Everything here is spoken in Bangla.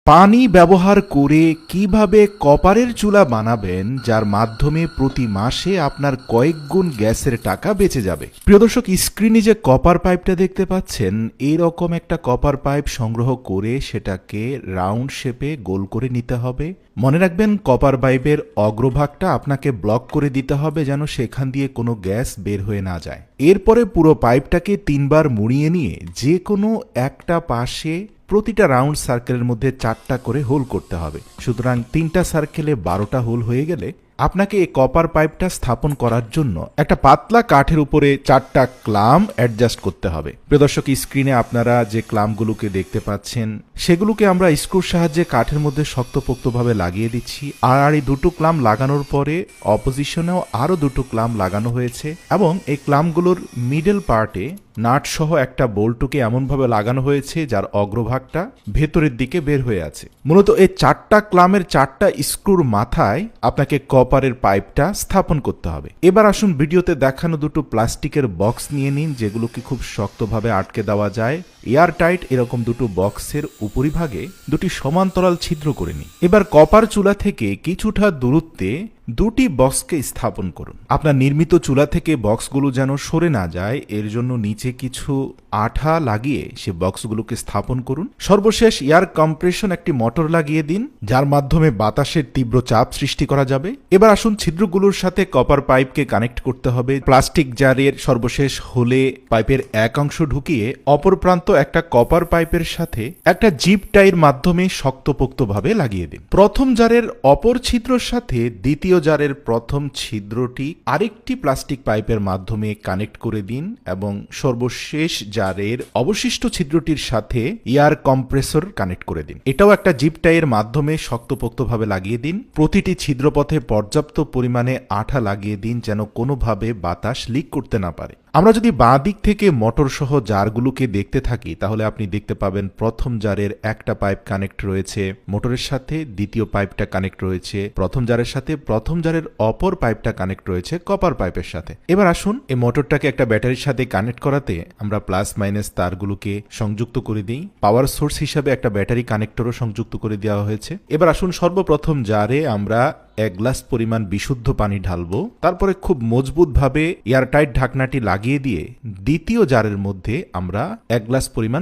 পানি ব্যবহার করে কিভাবে কপারের চুলা বানাবেন যার মাধ্যমে প্রতি মাসে আপনার কয়েক গুণ গ্যাসের টাকা বেঁচে যাবে। প্রিয় দর্শক, স্ক্রিনে যে কপার পাইপটা দেখতে পাচ্ছেন, এইরকম একটা কপার পাইপ সংগ্রহ করে সেটাকে রাউন্ড শেপে গোল করে নিতে হবে। মনে রাখবেন, কপার পাইপের অগ্রভাগটা আপনাকে ব্লক করে দিতে হবে যেন সেখান দিয়ে কোনো গ্যাস বের হয়ে না যায়। এরপরে পুরো পাইপটাকে 3 বার মুড়িয়ে নিয়ে যে কোনো একটা পাশে প্রতিটা রাউন্ড সার্কেলের মধ্যে 4টা করে হোল করতে হবে। সুতরাং 3টা সার্কেলে 12টা হোল হয়ে গেলে আপনাকে এই কপার পাইপটা স্থাপন করার জন্য একটা পাতলা কাঠের উপরে 4টা ক্লাম অ্যাডজাস্ট করতে হবে। প্রিয় দর্শক, স্ক্রিনে আপনারা যে ক্লামগুলোকে দেখতে পাচ্ছেন সেগুলোকে আমরা স্ক্রুর সাহায্যে কাঠের মধ্যে শক্তপোক্তভাবে লাগিয়ে দিচ্ছি। আর এই দুটো ক্লাম লাগানোর পরে অপোজিশনেও আরও দুটো ক্লাম লাগানো হয়েছে এবং এই ক্লামগুলোর মিডল পার্টে নাট সহ একটা বোল্টকে এমনভাবে লাগানো হয়েছে যার অগ্রভাগটা ভেতরের দিকে বের হয়ে আছে। মূলত এই 4টা ক্লামের 4টা স্ক্রুর মাথায় আপনাকে কপারের পাইপটা স্থাপন করতে হবে। এবার আসুন ভিডিওতে দেখানো দুটো প্লাস্টিকের বক্স নিয়ে নিন, যেগুলোকে খুব শক্তভাবে আটকে দেওয়া যায়। এয়ার টাইট এরকম দুটো বক্সের উপরিভাগে দুটি সমান্তরাল ছিদ্র করে নিন। এবার কপার চুলা থেকে কিছুটা দূরত্বে দুটি বক্সকে স্থাপন করুন। আপনার নির্মিত চুলা থেকে বক্সগুলো যেন সরে না যায় এর জন্য নিচে কিছু আঠা লাগিয়ে সে বক্সগুলোকে স্থাপন করুন। সর্বশেষ এয়ার কম্প্রেশন একটি মোটর লাগিয়ে দিন, যার মাধ্যমে বাতাসের তীব্র চাপ সৃষ্টি করা যাবে। এবার আসুন ছিদ্রগুলোর সাথে কপার পাইপকে কানেক্ট করতে হবে। প্লাস্টিক জারের সর্বশেষ হোলে পাইপের এক অংশ ঢুকিয়ে অপর প্রান্ত একটা কপার পাইপের সাথে একটা জিপ টাইয়ের মাধ্যমে শক্তপোক্তভাবে লাগিয়ে দিন। প্রথম জারের অপর ছিদ্রের সাথে দ্বিতীয় জারের প্রথম ছিদ্রটি আরেকটি প্লাস্টিক পাইপের মাধ্যমে কানেক্ট করে দিন এবং সর্বশেষ জারের অবশিষ্ট ছিদ্রটির সাথে এয়ার কম্প্রেসর কানেক্ট করে দিন। এটাও একটা জিপ টাইয়ের মাধ্যমে শক্তপোক্তভাবে লাগিয়ে দিন। প্রতিটি ছিদ্রপথে পর্যাপ্ত পরিমাণে আঠা লাগিয়ে দিন যেন কোনোভাবে বাতাস লিক করতে না পারে। আমরা যদি বাঁ দিক থেকে মোটর সহ জারগুলোকে দেখতে থাকি তাহলে আপনি দেখতে পাবেন প্রথম জারের একটা পাইপ কানেক্ট রয়েছে মোটরের সাথে, দ্বিতীয় পাইপটা কানেক্ট রয়েছে প্রথম জারের সাথে, প্রথম জারের অপর পাইপটা কানেক্ট রয়েছে কপার পাইপের সাথে। এবার আসুন এই মোটরটাকে একটা ব্যাটারির সাথে কানেক্ট করাতে আমরা প্লাস মাইনাস তারগুলোকে সংযুক্ত করে দিই। পাওয়ার সোর্স হিসাবে একটা ব্যাটারি কানেক্টরও সংযুক্ত করে দেওয়া হয়েছে। এবার আসুন সর্বপ্রথম জারে আমরা 1 গ্লাস পরিমাণ বিশুদ্ধ পানি ঢালবো। তারপরে খুব মজবুতভাবে এয়ারটাইট ঢাকনাটি লাগিয়ে দিয়ে দ্বিতীয় জারের মধ্যে আমরা 1 গ্লাস পরিমাণ